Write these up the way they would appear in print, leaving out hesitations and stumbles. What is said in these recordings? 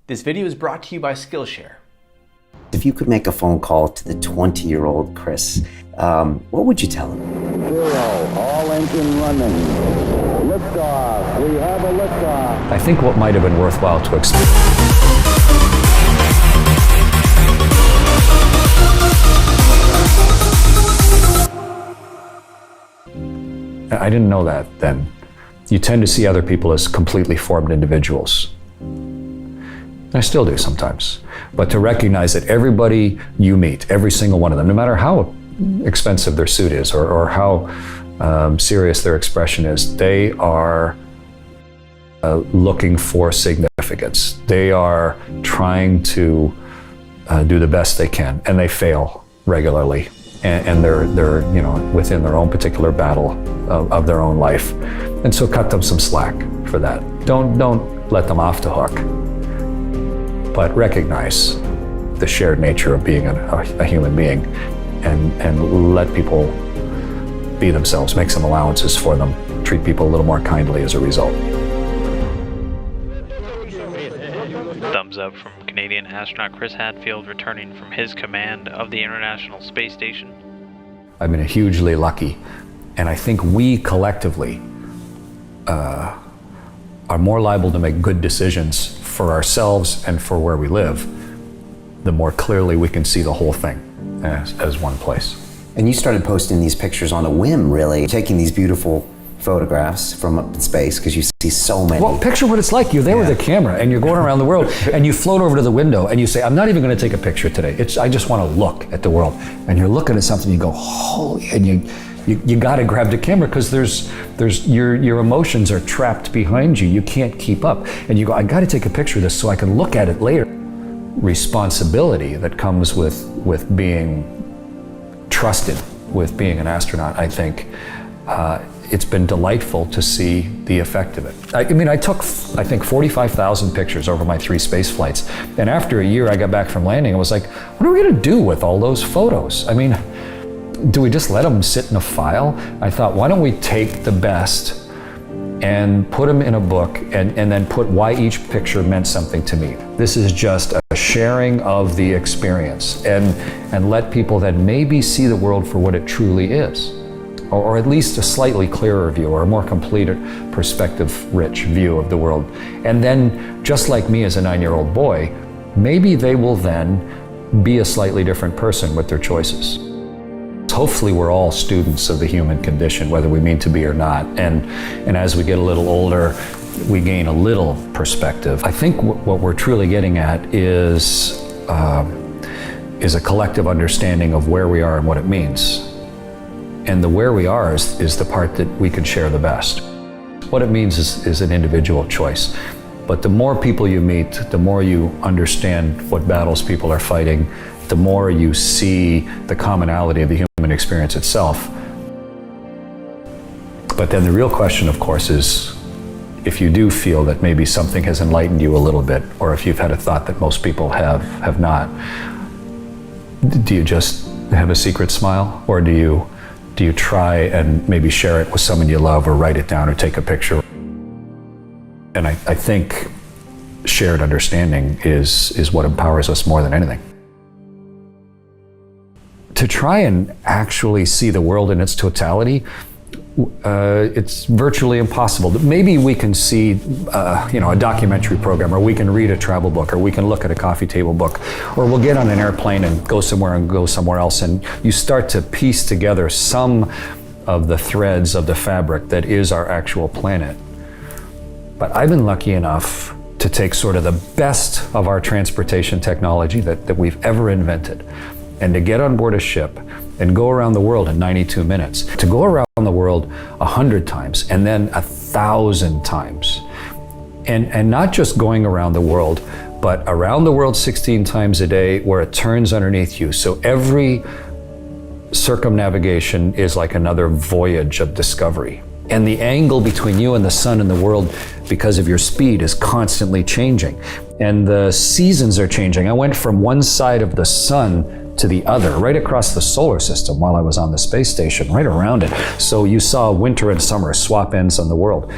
This video is brought to you by Skillshare. If you could make a phone call to the 20-year-old Chris, what would you tell him? 0, all engine running. Liftoff, we have a liftoff. I think what might have been worthwhile to explain. I didn't know that then. You tend to see other people as completely formed individuals. I still do sometimes. But to recognize that everybody you meet, every single one of them, no matter how expensive their suit is or how serious their expression is, they are looking for significance. They are trying to do the best they can, and they fail regularly. And they're within their own particular battle of their own life. And so cut them some slack for that. Don't let them off the hook. But recognize the shared nature of being a human being and let people be themselves, make some allowances for them, treat people a little more kindly as a result. Thumbs up from Canadian astronaut Chris Hadfield returning from his command of the International Space Station. I've been hugely lucky, and I think we collectively are more liable to make good decisions for ourselves and for where we live, the more clearly we can see the whole thing as one place. And you started posting these pictures on a whim, really, taking these beautiful photographs from up in space because you see so many. Well, picture what it's like. You're there with a camera and you're going around the world and you float over to the window and you say, I'm not even going to take a picture today. I just want to look at the world. And you're looking at something, you go, holy, and you got to grab the camera because there's your emotions are trapped behind you. You can't keep up. And you go, I got to take a picture of this so I can look at it later. Responsibility that comes with being trusted, with being an astronaut, I think. It's been delightful to see the effect of it. I took, I think, 45,000 pictures over my 3 space flights. And after a year I got back from landing, I was like, what are we going to do with all those photos? Do we just let them sit in a file? I thought, why don't we take the best and put them in a book and then put why each picture meant something to me. This is just a sharing of the experience and let people then maybe see the world for what it truly is. Or at least a slightly clearer view or a more complete perspective-rich view of the world. And then, just like me as a 9-year-old boy, maybe they will then be a slightly different person with their choices. Hopefully we're all students of the human condition, whether we mean to be or not. And as we get a little older, we gain a little perspective. I think what we're truly getting at is a collective understanding of where we are and what it means. And the where we are is the part that we can share the best. What it means is an individual choice. But the more people you meet, the more you understand what battles people are fighting, the more you see the commonality of the human experience itself. But then the real question, of course, is if you do feel that maybe something has enlightened you a little bit, or if you've had a thought that most people have not, do you just have a secret smile, or do you try and maybe share it with someone you love, or write it down, or take a picture? And I think shared understanding is what empowers us more than anything. To try and actually see the world in its totality, it's virtually impossible. Maybe we can see a documentary program, or we can read a travel book, or we can look at a coffee table book, or we'll get on an airplane and go somewhere else, and you start to piece together some of the threads of the fabric that is our actual planet. But I've been lucky enough to take sort of the best of our transportation technology that we've ever invented, and to get on board a ship and go around the world in 92 minutes, to go around the world 100 times and then 1,000 times. And not just going around the world, but around the world 16 times a day where it turns underneath you. So every circumnavigation is like another voyage of discovery. And the angle between you and the sun and the world, because of your speed, is constantly changing. And the seasons are changing. I went from one side of the sun to the other, right across the solar system while I was on the space station, right around it. So you saw winter and summer swap ends on the world.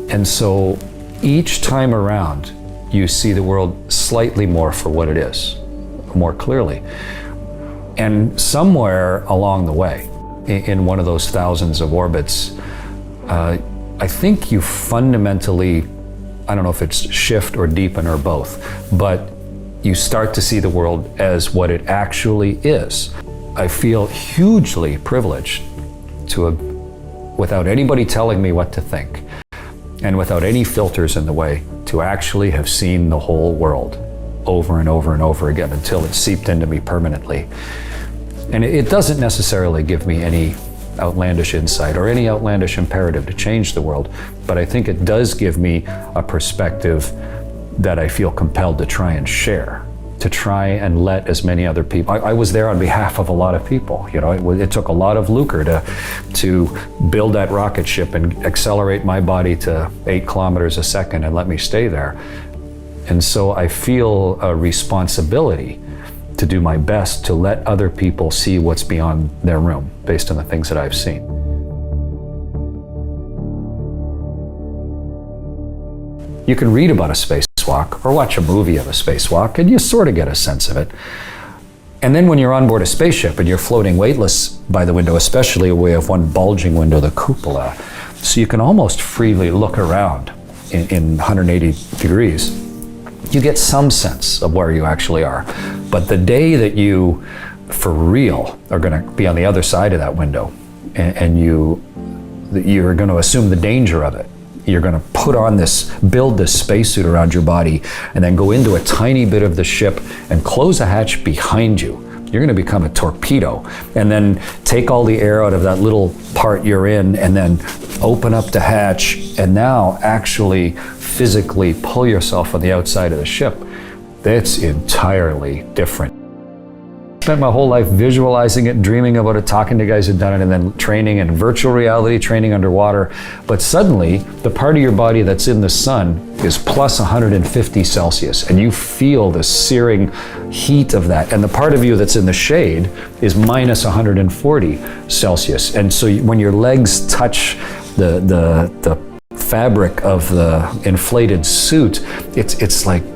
And so each time around, you see the world slightly more for what it is, more clearly. And somewhere along the way, in one of those thousands of orbits, I think you fundamentally, I don't know if it's shift or deepen or both, but you start to see the world as what it actually is. I feel hugely privileged to have, without anybody telling me what to think, and without any filters in the way, to actually have seen the whole world over and over and over again until it seeped into me permanently. And it doesn't necessarily give me any outlandish insight or any outlandish imperative to change the world, but I think it does give me a perspective that I feel compelled to try and share, to try and let as many other people. I was there on behalf of a lot of people. You know, it took a lot of lucre to build that rocket ship and accelerate my body to 8 kilometers a second and let me stay there. And so I feel a responsibility to do my best to let other people see what's beyond their room based on the things that I've seen. You can read about a spacewalk or watch a movie of a spacewalk and you sort of get a sense of it. And then when you're on board a spaceship and you're floating weightless by the window, especially we have one bulging window, the cupola, so you can almost freely look around in 180 degrees. You get some sense of where you actually are. But the day that you, for real, are going to be on the other side of that window and you're going to assume the danger of it, you're going to build this spacesuit around your body and then go into a tiny bit of the ship and close a hatch behind you. You're going to become a torpedo and then take all the air out of that little part you're in and then open up the hatch and now actually physically pull yourself on the outside of the ship. That's entirely different. Spent my whole life visualizing it, dreaming about it, talking to guys who'd done it, and then training in virtual reality, training underwater. But suddenly, the part of your body that's in the sun is plus 150 Celsius, and you feel the searing heat of that. And the part of you that's in the shade is minus 140 Celsius. And so when your legs touch the fabric of the inflated suit, it's like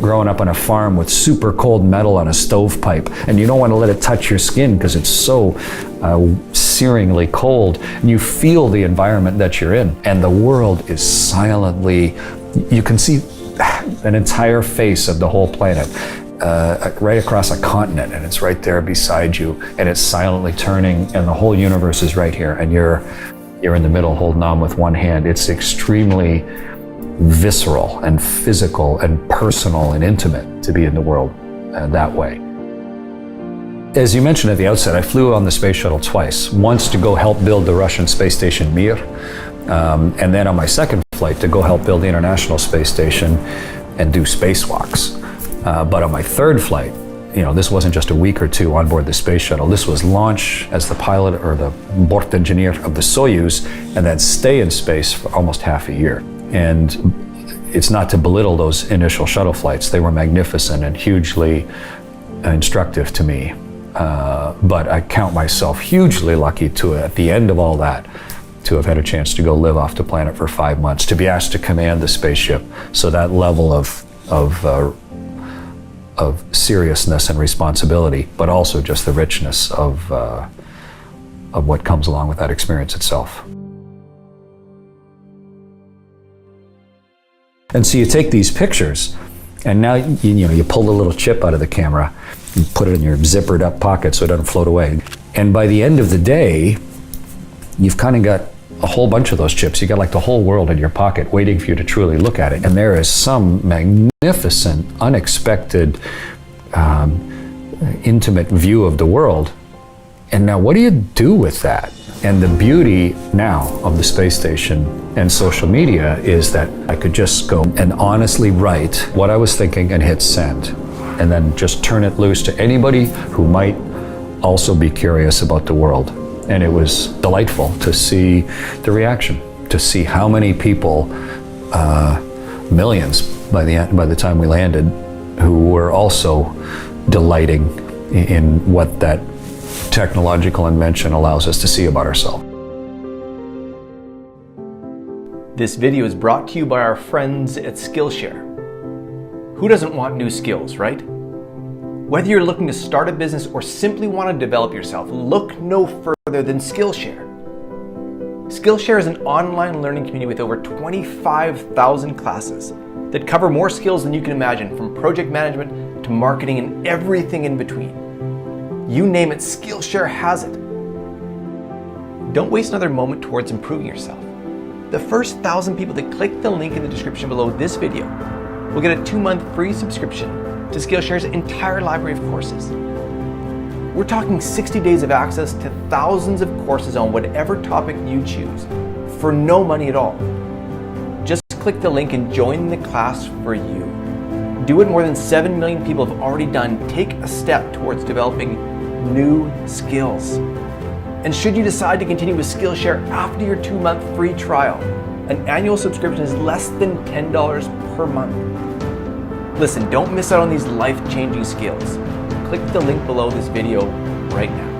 growing up on a farm with super cold metal on a stovepipe, and you don't want to let it touch your skin because it's so searingly cold. And you feel the environment that you're in, and the world is silently, you can see an entire face of the whole planet right across a continent, and it's right there beside you, and it's silently turning, and the whole universe is right here, and you're in the middle holding on with one hand. It's extremely visceral and physical and personal and intimate to be in the world that way. As you mentioned at the outset, I flew on the space shuttle twice. Once to go help build the Russian space station Mir, and then on my second flight to go help build the International Space Station and do spacewalks. But on my third flight, you know, this wasn't just a week or two on board the space shuttle. This was launch as the pilot or the bort engineer of the Soyuz and then stay in space for almost half a year. And it's not to belittle those initial shuttle flights. They were magnificent and hugely instructive to me. But I count myself hugely lucky to, at the end of all that, to have had a chance to go live off the planet for 5 months, to be asked to command the spaceship. So that level of seriousness and responsibility, but also just the richness of what comes along with that experience itself. And so you take these pictures, and now you pull the little chip out of the camera, you put it in your zippered up pocket so it doesn't float away. And by the end of the day, you've kind of got a whole bunch of those chips. You got like the whole world in your pocket waiting for you to truly look at it. And there is some magnificent, unexpected, intimate view of the world. And now what do you do with that? And the beauty now of the space station and social media is that I could just go and honestly write what I was thinking and hit send, and then just turn it loose to anybody who might also be curious about the world. And it was delightful to see the reaction, to see how many people, millions by the time we landed, who were also delighting in what that technological invention allows us to see about ourselves. This video is brought to you by our friends at Skillshare. Who doesn't want new skills, right? Whether you're looking to start a business or simply want to develop yourself, look no further than Skillshare. Skillshare is an online learning community with over 25,000 classes that cover more skills than you can imagine, from project management to marketing and everything in between. You name it, Skillshare has it. Don't waste another moment towards improving yourself. The first 1,000 people that click the link in the description below this video will get a 2-month free subscription to Skillshare's entire library of courses. We're talking 60 days of access to thousands of courses on whatever topic you choose for no money at all. Just click the link and join the class for you. Do what more than 7 million people have already done. Take a step towards developing new skills. And should you decide to continue with Skillshare after your 2-month free trial, an annual subscription is less than $10 per month. Listen, don't miss out on these life-changing skills. Click the link below this video right now.